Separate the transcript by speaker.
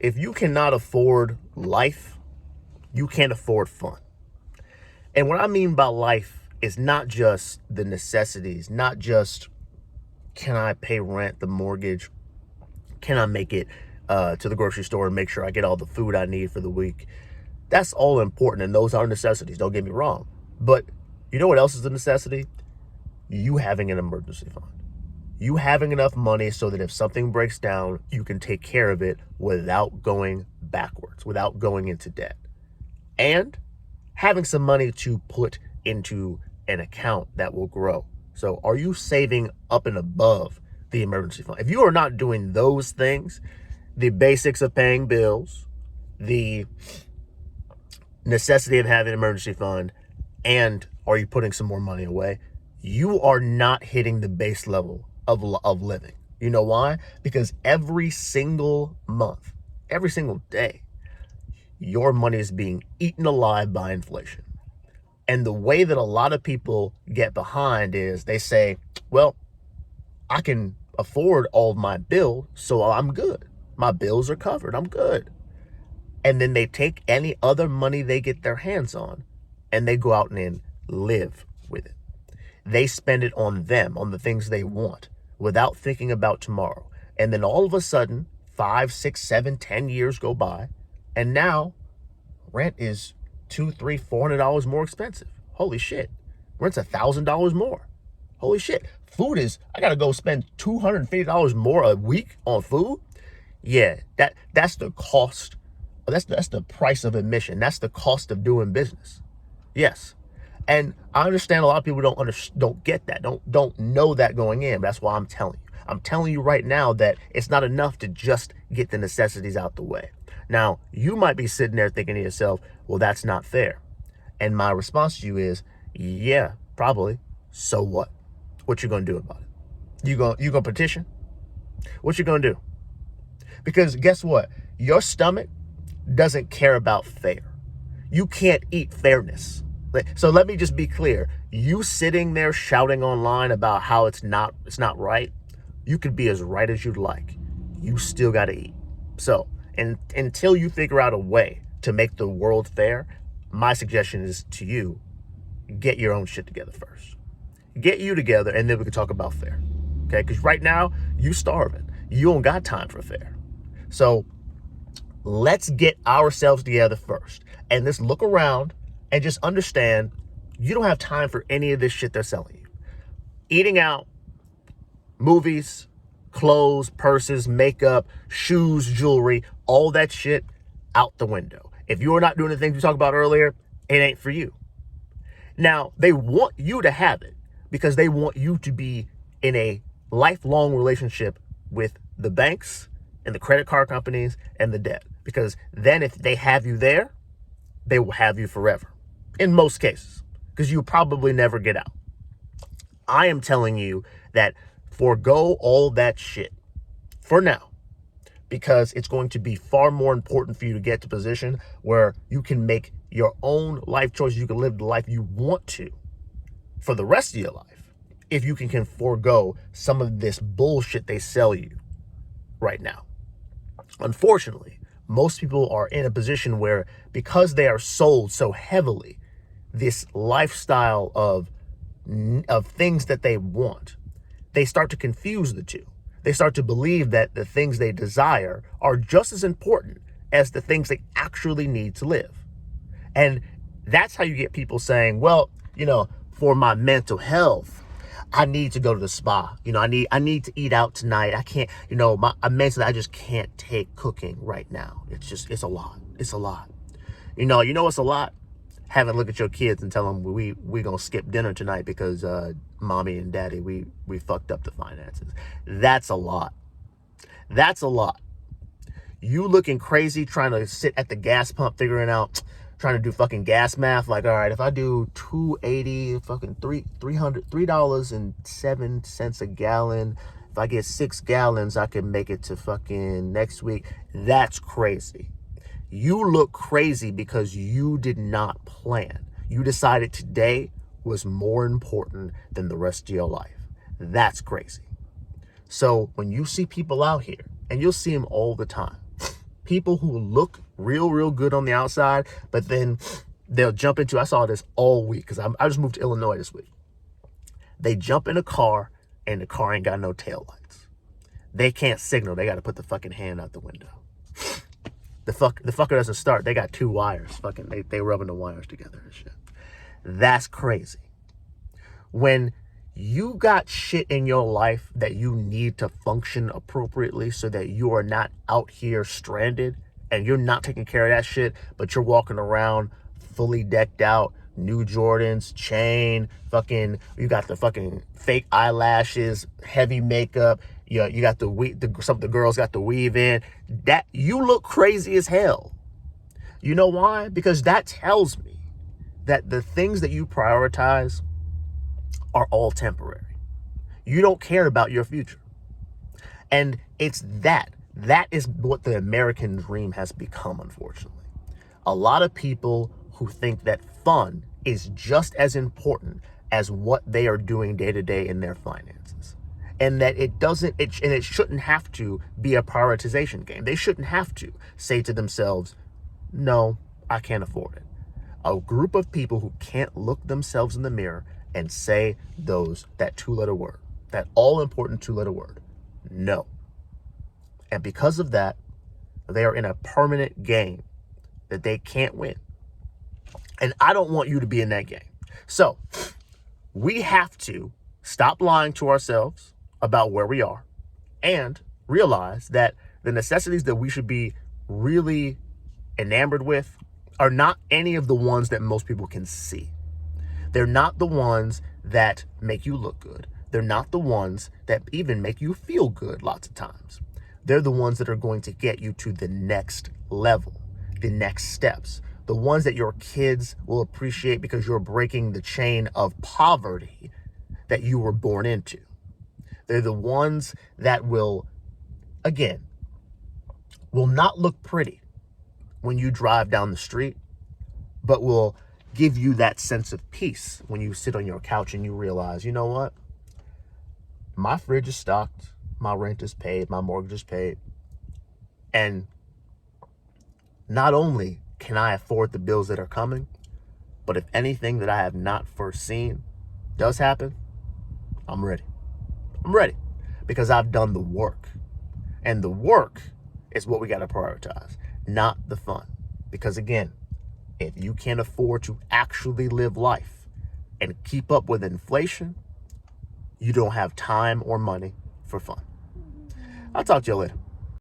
Speaker 1: if you cannot afford life, you can't afford fun. And what I mean by life is not just the necessities, not just can I pay rent, the mortgage, can I make it to the grocery store and make sure I get all the food I need for the week. That's all important, and those are necessities, don't get me wrong. But you know what else is a necessity? You having an emergency fund. You having enough money so that if something breaks down, you can take care of it without going backwards, without going into debt. And having some money to put into an account that will grow. So are you saving up and above the emergency fund? If you are not doing those things, the basics of paying bills, the necessity of having an emergency fund, and are you putting some more money away, you are not hitting the base level of living. You know why? Because every single month, every single day, your money is being eaten alive by inflation. And the way that a lot of people get behind is they say, well, I can afford all of my bills, so I'm good. My bills are covered. I'm good. And then they take any other money they get their hands on and they go out and live with it. They spend it on them, on the things they want, without thinking about tomorrow. And then all of a sudden, 5, 6, 7, 10 years go by, and now rent is $200, $300, $400 more expensive. Holy shit. Rent's $1,000 more. Holy shit. Food is, I gotta go spend $250 more a week on food. Yeah, that's the cost. That's the price of admission. That's the cost of doing business. Yes. And I understand a lot of people don't get that, don't know that going in. But that's why I'm telling you. I'm telling you right now that it's not enough to just get the necessities out the way. Now, you might be sitting there thinking to yourself, well, that's not fair. And my response to you is, yeah, probably. So what? What you gonna do about it? You gonna petition? What you gonna do? Because guess what? Your stomach doesn't care about fair. You can't eat fairness. So let me just be clear. You sitting there shouting online about how it's not right, you could be as right as you'd like. You still got to eat. So, and until you figure out a way to make the world fair, my suggestion is to you, get your own shit together first. Get you together, and then we can talk about fair. Okay? Because right now, you starving. You don't got time for fair. So let's get ourselves together first. And let's look around and just understand you don't have time for any of this shit they're selling you. Eating out, movies, clothes, purses, makeup, shoes, jewelry, all that shit out the window. If you're not doing the things we talked about earlier, it ain't for you. Now, they want you to have it because they want you to be in a lifelong relationship with the banks and the credit card companies and the debt. Because then if they have you there, they will have you forever. In most cases, because you probably never get out. I am telling you that forego all that shit for now, because it's going to be far more important for you to get to a position where you can make your own life choices. You can live the life you want to for the rest of your life if you can forego some of this bullshit they sell you right now. Unfortunately, most people are in a position where, because they are sold so heavily this lifestyle of things that they want, they start to confuse the two. They start to believe that the things they desire are just as important as the things they actually need to live. And that's how you get people saying, well, for my mental health, I need to go to the spa. I need to eat out tonight. I can't, mentally, I just can't take cooking right now. It's a lot. It's a lot. It's a lot. Having a look at your kids and tell them we gonna skip dinner tonight because mommy and daddy, we fucked up the finances. That's a lot. That's a lot. You looking crazy trying to sit at the gas pump figuring out, trying to do fucking gas math. Like, all right, if I do $2.80, fucking $3.07 a gallon, if I get 6 gallons, I can make it to fucking next week. That's crazy. You look crazy because you did not plan. You decided today was more important than the rest of your life. That's crazy. So when you see people out here, and you'll see them all the time, People who look real good on the outside, but then they'll jump into, I saw this all week because I just moved to Illinois this week. They jump in a car and the car ain't got no taillights. They can't signal. They got to put the fucking hand out the window. The fucker doesn't start. They got 2 wires. Fucking they rubbing the wires together and shit. That's crazy. When you got shit in your life that you need to function appropriately so that you are not out here stranded and you're not taking care of that shit, but you're walking around fully decked out, new Jordans, chain, you got the fucking fake eyelashes, heavy makeup, you got some of the girls got the weave in, that you look crazy as hell. You know why? Because that tells me that the things that you prioritize are all temporary. You don't care about your future. And it's that is what the American dream has become, unfortunately. A lot of people who think that fun is just as important as what they are doing day to day in their finances. And that it shouldn't have to be a prioritization game. They shouldn't have to say to themselves, no, I can't afford it. A group of people who can't look themselves in the mirror and say that 2-letter word, that all important 2-letter word, no. And because of that, they are in a permanent game that they can't win. And I don't want you to be in that game. So we have to stop lying to ourselves about where we are and realize that the necessities that we should be really enamored with are not any of the ones that most people can see. They're not the ones that make you look good. They're not the ones that even make you feel good lots of times. They're the ones that are going to get you to the next level, the next steps, the ones that your kids will appreciate because you're breaking the chain of poverty that you were born into. They're the ones that will not look pretty when you drive down the street, but will give you that sense of peace when you sit on your couch and you realize, you know what? My fridge is stocked, my rent is paid, my mortgage is paid. And not only can I afford the bills that are coming, but if anything that I have not foreseen does happen, I'm ready. I'm ready because I've done the work. And the work is what we got to prioritize, not the fun. Because again, if you can't afford to actually live life and keep up with inflation, you don't have time or money for fun. I'll talk to you later.